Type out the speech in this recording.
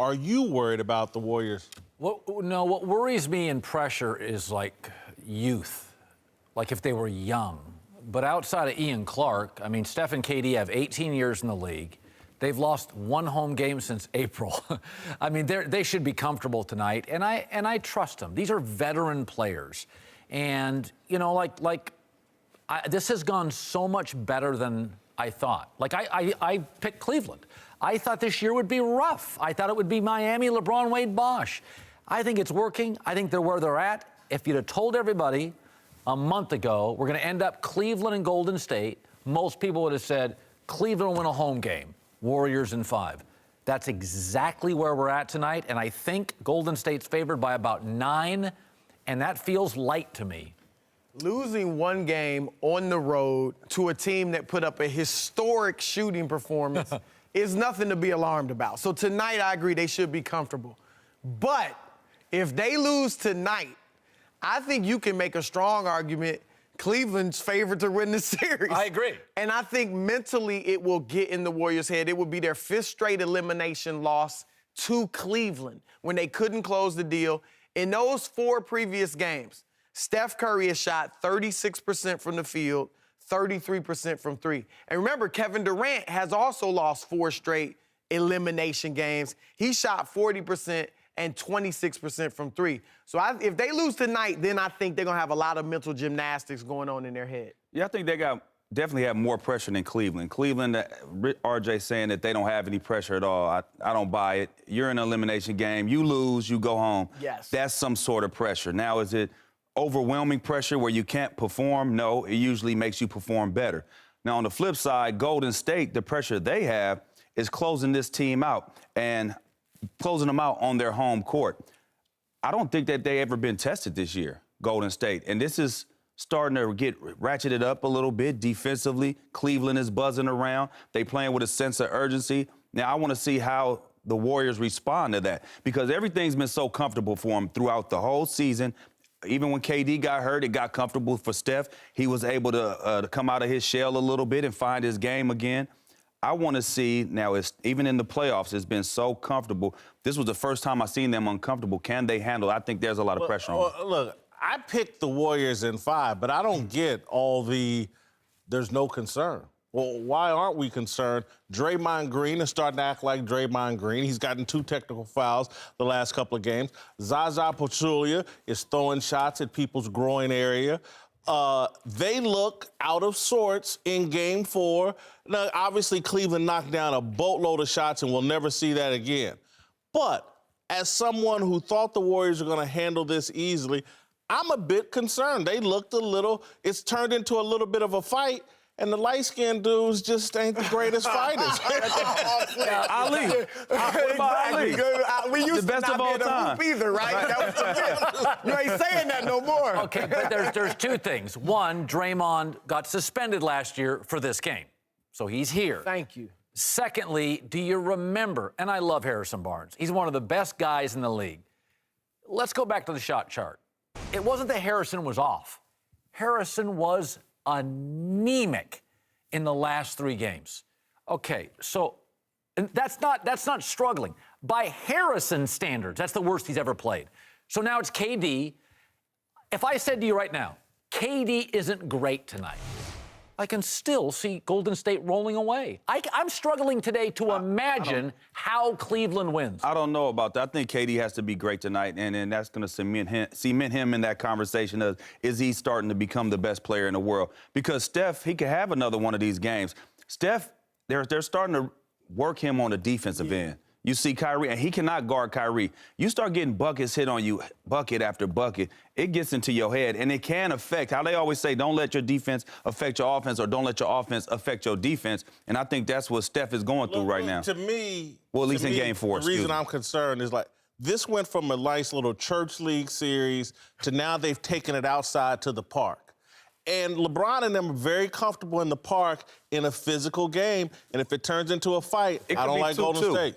Are you worried about the Warriors? What worries me in pressure is like youth, like if they were young. But outside of Ian Clark, I mean, Steph and KD have 18 years in the league. They've lost one home game since April. I mean, they should be comfortable tonight, and I trust them. These are veteran players, and you know, this has gone so much better than I thought. Like I picked Cleveland. I thought this year would be rough. I thought it would be Miami, LeBron, Wade, Bosh. I think it's working. I think they're where they're at. If you'd have told everybody a month ago we're going to end up Cleveland and Golden State, most people would have said Cleveland will win a home game, Warriors in 5. That's exactly where we're at tonight, and I think Golden State's favored by about 9, and that feels light to me. Losing one game on the road to a team that put up a historic shooting performance is nothing to be alarmed about. So tonight, I agree, they should be comfortable. But if they lose tonight, I think you can make a strong argument Cleveland's favored to win the series. I agree. And I think mentally it will get in the Warriors' head. It will be their 5th straight elimination loss to Cleveland when they couldn't close the deal. In those 4 previous games, Steph Curry has shot 36% from the field, 33% from 3. And remember, Kevin Durant has also lost 4 straight elimination games. He shot 40% and 26% from 3. So if they lose tonight, then I think they're going to have a lot of mental gymnastics going on in their head. Yeah, I think they definitely have more pressure than Cleveland. Cleveland, RJ saying that they don't have any pressure at all. I don't buy it. You're in an elimination game. You lose, you go home. Yes. That's some sort of pressure. Now, is it overwhelming pressure where you can't perform? No, it usually makes you perform better. Now, on the flip side, Golden State, the pressure they have is closing this team out and closing them out on their home court. I don't think that they ever been tested this year, Golden State. And this is starting to get ratcheted up a little bit defensively. Cleveland is buzzing around. They playing with a sense of urgency. Now, I want to see how the Warriors respond to that because everything's been so comfortable for them throughout the whole season. Even when KD got hurt, it got comfortable for Steph. He was able to come out of his shell a little bit and find his game again. I want to see, now, even in the playoffs, it's been so comfortable. This was the first time I've seen them uncomfortable. Can they handle it? I think there's a lot of pressure on them. Look, I picked the Warriors in 5, but I don't get all there's no concern. Well, why aren't we concerned? Draymond Green is starting to act like Draymond Green. He's gotten 2 technical fouls the last couple of games. Zaza Pachulia is throwing shots at people's groin area. They look out of sorts in Game 4. Now, obviously, Cleveland knocked down a boatload of shots, and we'll never see that again. But as someone who thought the Warriors were going to handle this easily, I'm a bit concerned. They looked it's turned into a little bit of a fight, and the light-skinned dudes just ain't the greatest fighters. Ali. What about Ali? We used the best to of not all be in a time. hoop either, right? That was the myth. You ain't saying that no more. Okay, but there's 2 things. One, Draymond got suspended last year for this game, so he's here. Thank you. Secondly, do you remember, and I love Harrison Barnes. He's one of the best guys in the league. Let's go back to the shot chart. It wasn't that Harrison was off. Harrison was anemic in the last 3 games. Okay, so and that's not struggling. By Harrison standards, that's the worst he's ever played. So now it's KD. If I said to you right now, KD isn't great tonight, I can still see Golden State rolling away. I'm struggling today to imagine how Cleveland wins. I don't know about that. I think KD has to be great tonight, and that's going to cement him in that conversation of, is he starting to become the best player in the world? Because Steph, he could have another one of these games. Steph, they're starting to work him on the defensive end. You see Kyrie, and he cannot guard Kyrie. You start getting buckets hit on you, bucket after bucket, it gets into your head, and it can affect, how they always say, don't let your defense affect your offense or don't let your offense affect your defense. And I think that's what Steph is going through right now. To me, well, at least in Game 4, the reason I'm concerned is like, this went from a nice little church league series to now they've taken it outside to the park. And LeBron and them are very comfortable in the park in a physical game. And if it turns into a fight, I don't like Golden State.